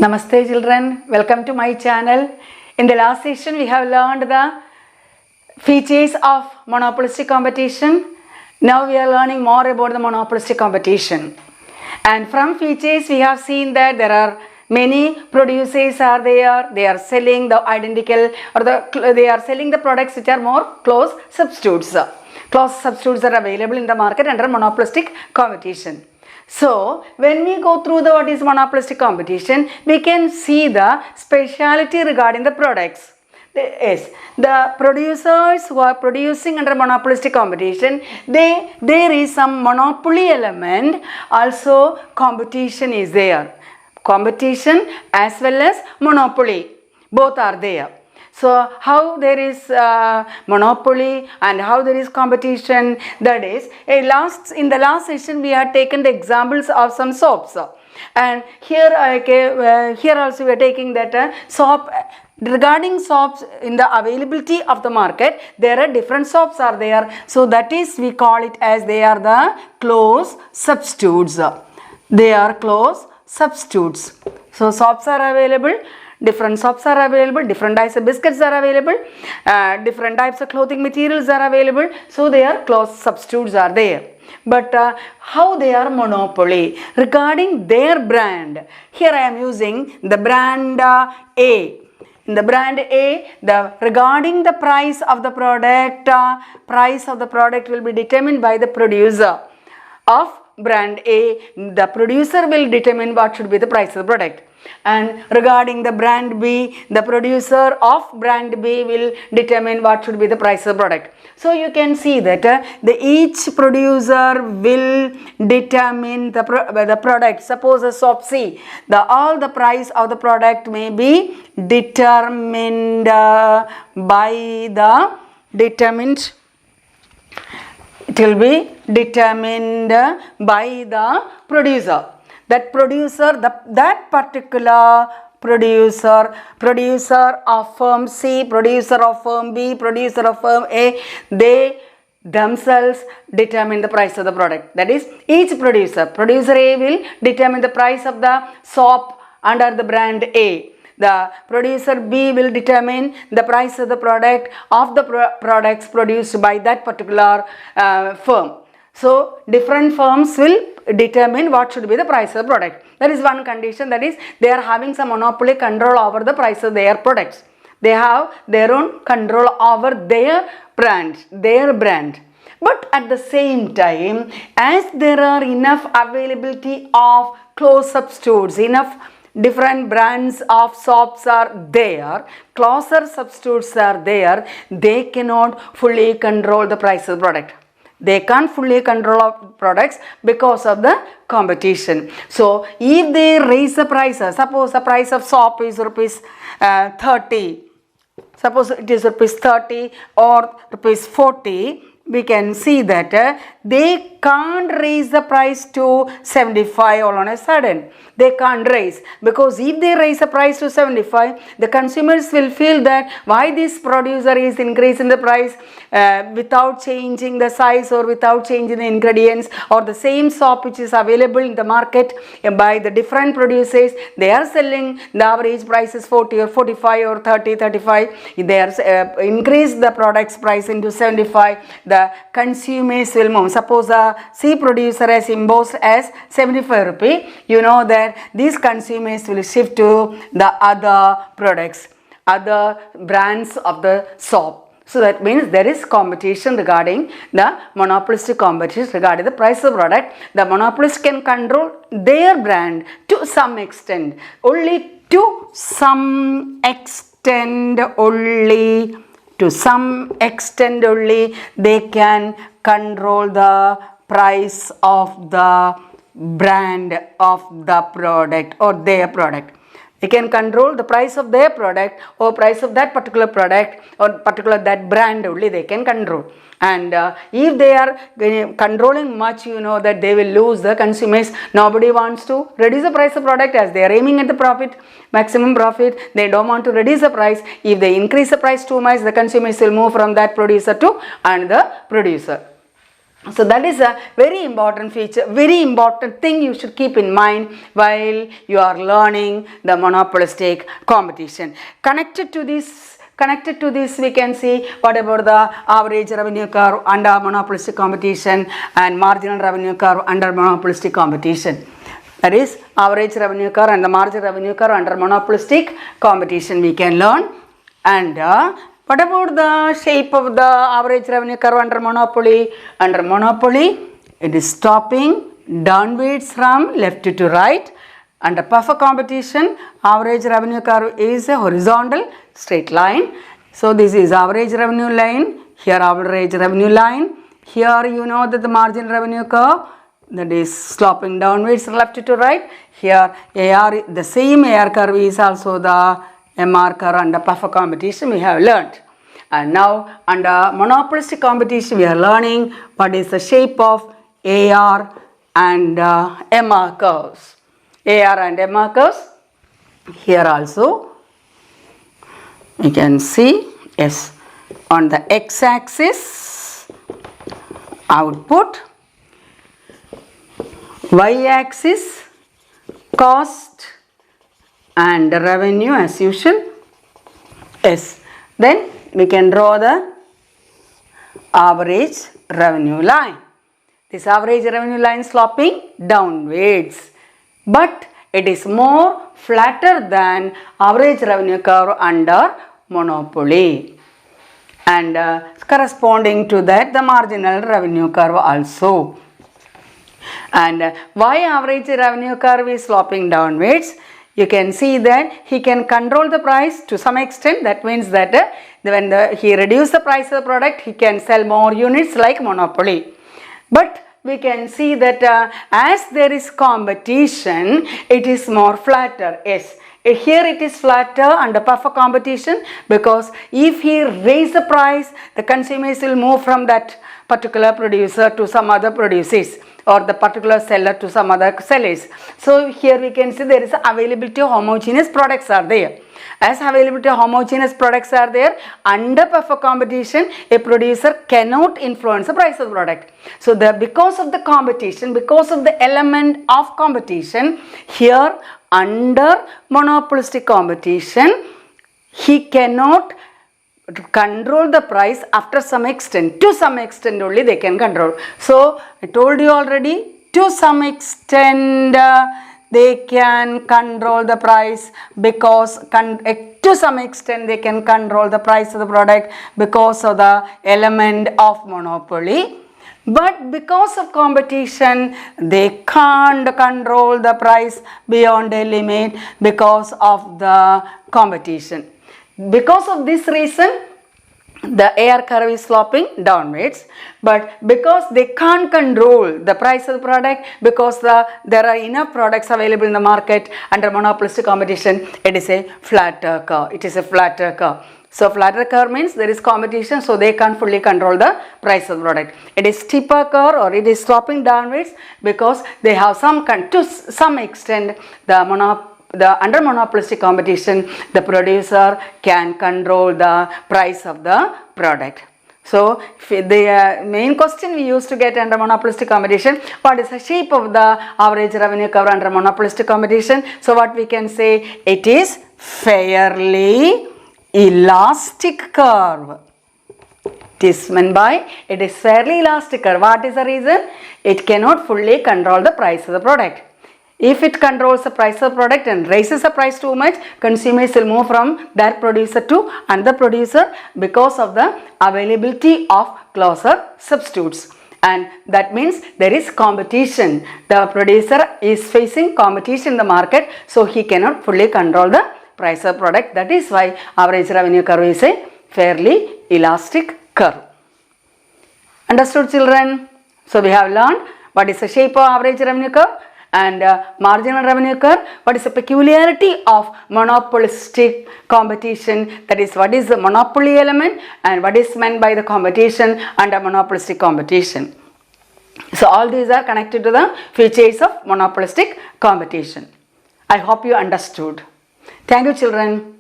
Namaste children, welcome to my channel. In the last session we have learned the features of monopolistic competition. Now we are learning more about the monopolistic competition. And from features we have seen that there are many producers are there, they are selling the identical or they are selling the products which are more close substitutes. Close substitutes are available in the market under monopolistic competition. So, when we go through the what is monopolistic competition, we can see the speciality regarding the products. Yes, the producers who are producing under monopolistic competition, there is some monopoly element, also competition is there. Competition as well as monopoly, both are there. So, how there is monopoly and how there is competition, that is, in the last session we had taken the examples of some soaps. And here also we are taking that soap. Regarding soaps in the availability of the market, there are different soaps are there. So, that is we call it as they are the close substitutes. They are close substitutes. So, soaps are available. Different soaps are available, different types of biscuits are available, different types of clothing materials are available. So, their close substitutes are there. But how they are monopoly? Regarding their brand, here I am using the brand A. In the brand A, regarding the price of the product will be determined by the producer of brand A. The producer will determine what should be the price of the product. And regarding the brand B, the producer of brand B will determine what should be the price of the product. So, you can see that each producer will determine the product. Suppose a soap C, all the price of the product may be determined it will be determined by the producer. That producer, that particular producer of firm C, producer of firm B, producer of firm A, they themselves determine the price of the product. That is, each producer A will determine the price of the soap under the brand A. The producer B will determine the price of the product of the products produced by that particular firm. So, different firms will determine what should be the price of the product. That is one condition, that is they are having some monopoly control over the price of their products. They have their own control over their brand. But at the same time, as there are enough availability of close substitutes, enough different brands of soaps are there, closer substitutes are there, they cannot fully control the price of the product. They can't fully control products because of the competition. So, if they raise the prices, suppose the price of soap is rupees 30, suppose it is rupees 30 or rupees 40, we can see that they can't raise the price to 75 all on a sudden. They can't raise, because if they raise the price to 75, the consumers will feel that why this producer is increasing the price without changing the size or without changing the ingredients, or the same soap which is available in the market by the different producers, they are selling the average price is 40 or 45 or 30, 35. If they are increase the product's price into 75, the consumers will move. Suppose the C producer has imposed as 75 rupee, you know that these consumers will shift to the other products, other brands of the soap. So, that means there is competition regarding the monopolistic competition regarding the price of product. The monopolist can control their brand to some extent, only to some extent only. To some extent only they can control the price of the brand of the product or their product. They can control the price of their product or price of that particular product or particular that brand only they can control. And if they are controlling much, you know that they will lose the consumers. Nobody wants to reduce the price of product, as they are aiming at the profit, maximum profit. They don't want to reduce the price. If they increase the price too much, the consumers will move from that producer to another producer. So that is a very important feature, very important thing you should keep in mind while you are learning the monopolistic competition. Connected to this we can see what about the average revenue curve under monopolistic competition and marginal revenue curve under monopolistic competition. That is average revenue curve and the marginal revenue curve under monopolistic competition we can learn. And what about the shape of the average revenue curve under monopoly? Under monopoly, it is stopping downwards from left to right. Under perfect competition, average revenue curve is a horizontal straight line. So this is average revenue line, here average revenue line. Here you know that the marginal revenue curve, that is sloping downwards left to right. Here AR, the same AR curve is also the MR curve under perfect competition we have learnt. And now under monopolistic competition we are learning what is the shape of AR and MR curves. AR and MR curves. Here also we can see, yes, on the x-axis output, y-axis cost and revenue as usual. Yes, then we can draw the average revenue line. This average revenue line sloping downwards, but it is more flatter than average revenue curve under monopoly, and corresponding to that the marginal revenue curve also. And why average revenue curve is sloping downwards? You can see that he can control the price to some extent. That means that when he reduces the price of the product, he can sell more units like monopoly. But we can see that as there is competition, it is more flatter. Yes, here it is flatter under perfect competition, because if he raises the price, the consumers will move from that particular producer to some other producers, or the particular seller to some other sellers. So here we can see there is availability of homogeneous products are there. As availability of homogeneous products are there, under perfect competition, a producer cannot influence the price of the product. So because of the competition, because of the element of competition, here under monopolistic competition, he cannot control the price after some extent. To some extent only they can control. So I told you already, to some extent they can control the price, because to some extent they can control the price of the product because of the element of monopoly. But because of competition, they can't control the price beyond a limit because of the competition. Because of this reason, the AR curve is sloping downwards, but because they can't control the price of the product, because there are enough products available in the market under monopolistic competition, it is a flatter curve. It is a flatter curve. So flatter curve means there is competition, so they can't fully control the price of the product. It is steeper curve, or it is sloping downwards, because they have to some extent under monopolistic competition, the producer can control the price of the product. So the main question we used to get under monopolistic competition, what is the shape of the average revenue curve under monopolistic competition? So what we can say, it is fairly elastic curve. It is meant by, it is fairly elastic curve. What is the reason? It cannot fully control the price of the product. If it controls the price of the product and raises the price too much, consumers will move from that producer to another producer because of the availability of closer substitutes. And that means there is competition. The producer is facing competition in the market, so he cannot fully control the price of product. That is why average revenue curve is a fairly elastic curve. Understood, children? So we have learned what is the shape of average revenue curve and marginal revenue curve. What is the peculiarity of monopolistic competition? That is, what is the monopoly element and what is meant by the competition under monopolistic competition. So all these are connected to the features of monopolistic competition. I hope you understood. Thank you, children.